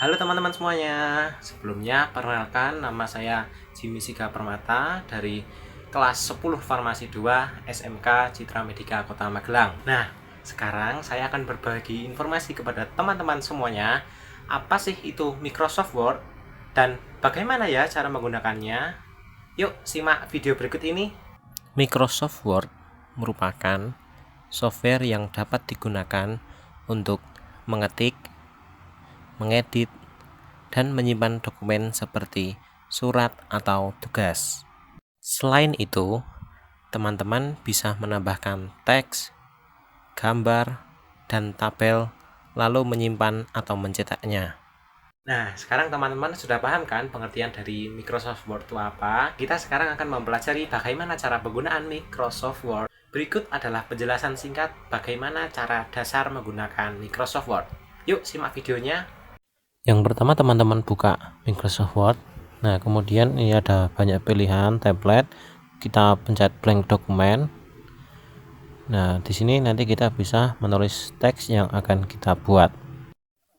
Halo teman-teman semuanya. Sebelumnya perkenalkan, nama saya Jimmy Siga Permata dari kelas 10 Farmasi 2 SMK Citra Medika Kota Magelang. Nah, sekarang saya akan berbagi informasi kepada teman-teman semuanya. Apa sih itu Microsoft Word dan bagaimana ya cara menggunakannya? Yuk simak video berikut ini. Microsoft Word merupakan software yang dapat digunakan untuk mengetik, mengedit, dan menyimpan dokumen seperti surat atau tugas. Selain itu, teman-teman bisa menambahkan teks, gambar, dan tabel, lalu menyimpan atau mencetaknya. Nah, sekarang teman-teman sudah paham kan pengertian dari Microsoft Word itu apa? Kita sekarang akan mempelajari bagaimana cara penggunaan Microsoft Word. Berikut adalah penjelasan singkat bagaimana cara dasar menggunakan Microsoft Word. Yuk, simak videonya. Yang pertama teman-teman buka Microsoft Word. Nah, kemudian ini ada banyak pilihan template. Kita pencet blank dokumen. Nah, di sini nanti kita bisa menulis teks yang akan kita buat.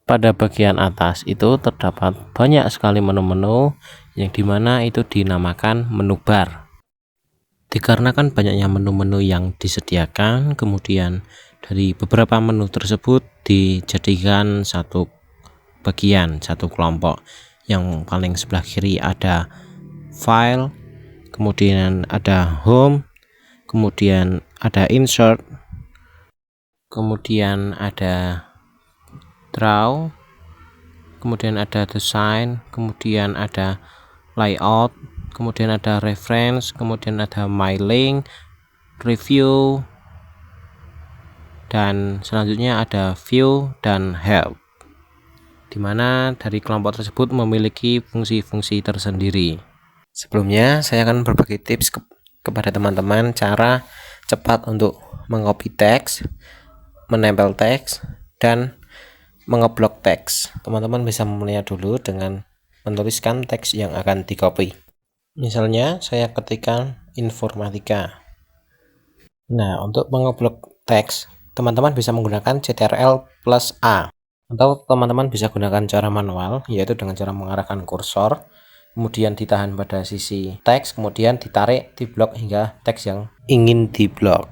Pada bagian atas itu terdapat banyak sekali menu-menu yang dimana itu dinamakan menu bar. Dikarenakan banyaknya menu-menu yang disediakan, kemudian dari beberapa menu tersebut dijadikan satu bagian, satu kelompok. Yang paling sebelah kiri ada file, kemudian ada home, kemudian ada insert, kemudian ada draw, kemudian ada design, kemudian ada layout, kemudian ada reference, kemudian ada my link, review, dan selanjutnya ada view dan help, dimana dari kelompok tersebut memiliki fungsi-fungsi tersendiri. Sebelumnya saya akan berbagi tips kepada teman-teman cara cepat untuk mengcopy teks, menempel teks, dan mengeblok teks. Teman-teman bisa memulainya dulu dengan menuliskan teks yang akan di copy. Misalnya saya ketikkan informatika. Nah, untuk mengeblok teks, teman-teman bisa menggunakan Ctrl+A, atau teman-teman bisa gunakan cara manual, yaitu dengan cara mengarahkan kursor, kemudian ditahan pada sisi teks, kemudian ditarik di blok hingga teks yang ingin diblok.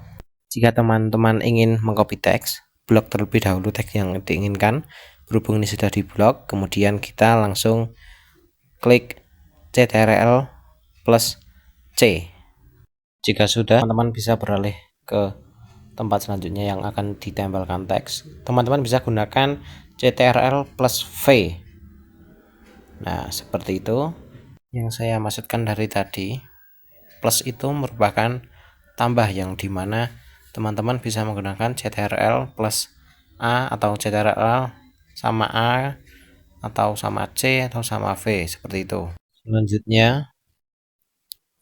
Jika teman-teman ingin mengcopy teks, blok terlebih dahulu teks yang diinginkan. Berhubung ini sudah diblok, kemudian kita langsung klik Ctrl+C. Jika sudah, teman-teman bisa beralih ke tempat selanjutnya yang akan ditempelkan teks. Teman-teman bisa gunakan Ctrl+V. Nah, seperti itu. Yang saya maksudkan dari tadi, plus itu merupakan tambah yang dimana teman-teman bisa menggunakan Ctrl+A atau Ctrl sama A atau sama C atau sama V, seperti itu. Selanjutnya,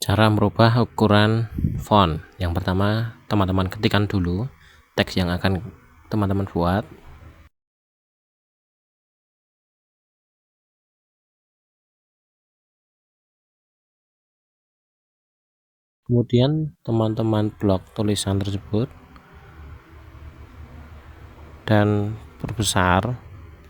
cara merubah ukuran font. Yang pertama, teman-teman ketikkan dulu teks yang akan teman-teman buat. Kemudian teman-teman blok tulisan tersebut dan perbesar.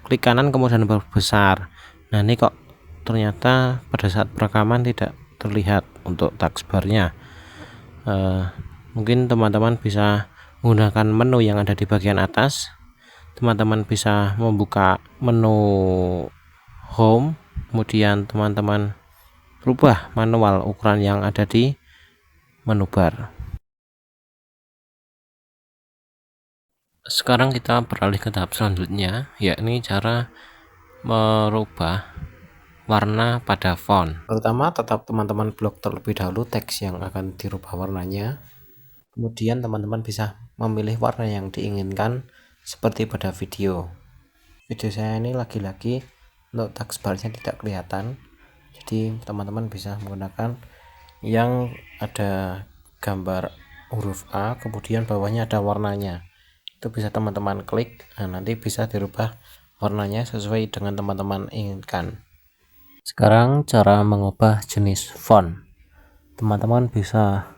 Klik kanan kemudian perbesar. Nah, ini kok ternyata pada saat perekaman tidak terlihat untuk taskbarnya. Mungkin teman-teman bisa menggunakan menu yang ada di bagian atas. Teman-teman bisa membuka menu home, kemudian teman-teman rubah manual ukuran yang ada di menu bar. Sekarang kita beralih ke tahap selanjutnya, yakni cara merubah warna pada font. Pertama, tetap teman-teman blok terlebih dahulu teks yang akan dirubah warnanya. Kemudian teman-teman bisa memilih warna yang diinginkan seperti pada video. Video saya ini lagi-lagi untuk taskbarnya tidak kelihatan. Jadi teman-teman bisa menggunakan yang ada gambar huruf A, kemudian bawahnya ada warnanya. Itu bisa teman-teman klik, nah nanti bisa dirubah warnanya sesuai dengan teman-teman inginkan. Sekarang cara mengubah jenis font. Teman-teman bisa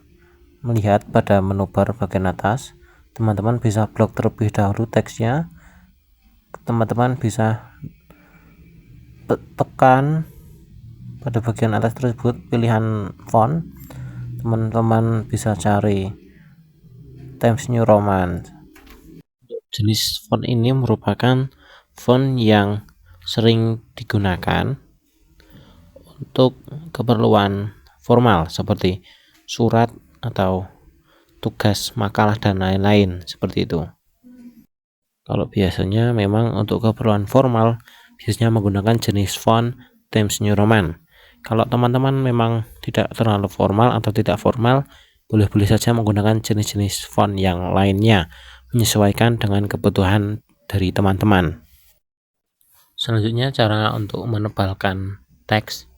melihat pada menu bar bagian atas. Teman-teman bisa blok terlebih dahulu teksnya. Teman-teman bisa tekan pada bagian atas tersebut pilihan font, teman-teman bisa cari Times New Roman. Jenis font ini merupakan font yang sering digunakan untuk keperluan formal seperti surat atau tugas makalah dan lain-lain seperti itu. Kalau biasanya memang untuk keperluan formal biasanya menggunakan jenis font Times New Roman. Kalau teman-teman memang tidak terlalu formal atau tidak formal, boleh-boleh saja menggunakan jenis-jenis font yang lainnya, menyesuaikan dengan kebutuhan dari teman-teman. Selanjutnya, cara untuk menebalkan teks,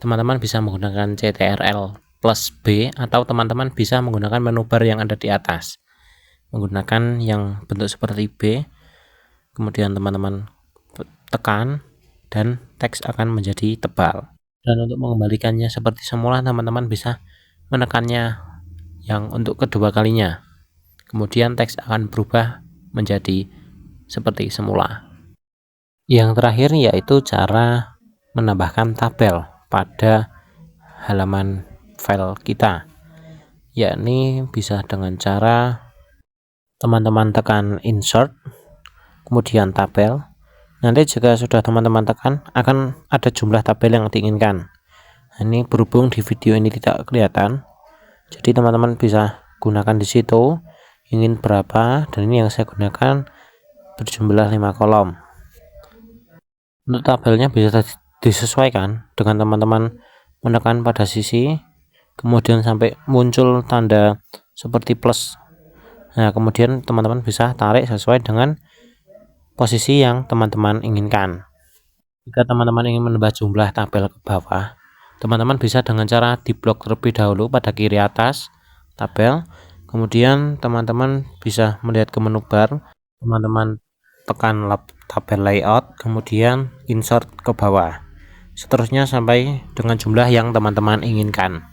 teman-teman bisa menggunakan CTRL plus B atau teman-teman bisa menggunakan menu bar yang ada di atas. Menggunakan yang bentuk seperti B, kemudian teman-teman tekan dan teks akan menjadi tebal. Dan untuk mengembalikannya seperti semula, teman-teman bisa menekannya yang untuk kedua kalinya. Kemudian teks akan berubah menjadi seperti semula. Yang terakhir yaitu cara menambahkan tabel pada halaman file kita, yakni bisa dengan cara teman-teman tekan insert kemudian tabel. Nanti jika sudah teman-teman tekan akan ada jumlah tabel yang diinginkan. Ini berhubung di video ini tidak kelihatan, jadi teman-teman bisa gunakan di situ ingin berapa, dan ini yang saya gunakan berjumlah 5 kolom. Untuk tabelnya bisa disesuaikan dengan teman-teman menekan pada sisi kemudian sampai muncul tanda seperti plus. Nah, kemudian teman-teman bisa tarik sesuai dengan posisi yang teman-teman inginkan. Jika teman-teman ingin menambah jumlah tabel ke bawah, teman-teman bisa dengan cara diblok terlebih dahulu pada kiri atas tabel, kemudian teman-teman bisa melihat ke menu bar, teman-teman tekan tabel layout, kemudian insert ke bawah, seterusnya sampai dengan jumlah yang teman-teman inginkan.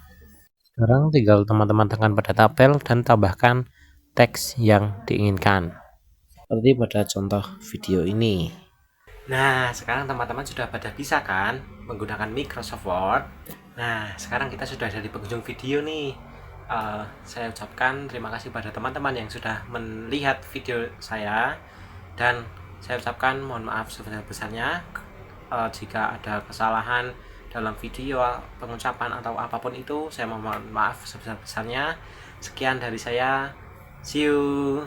Sekarang tinggal teman-teman tekan pada tabel dan tambahkan teks yang diinginkan, seperti pada contoh video ini. Nah, sekarang teman-teman sudah pada bisa kan menggunakan Microsoft Word. Nah, sekarang kita sudah ada di penghujung video nih. Saya ucapkan terima kasih pada teman-teman yang sudah melihat video saya, dan saya ucapkan mohon maaf sebesar-besarnya jika ada kesalahan dalam video, pengucapan atau apapun itu. Saya mohon maaf sebesar-besarnya. Sekian dari saya. See you.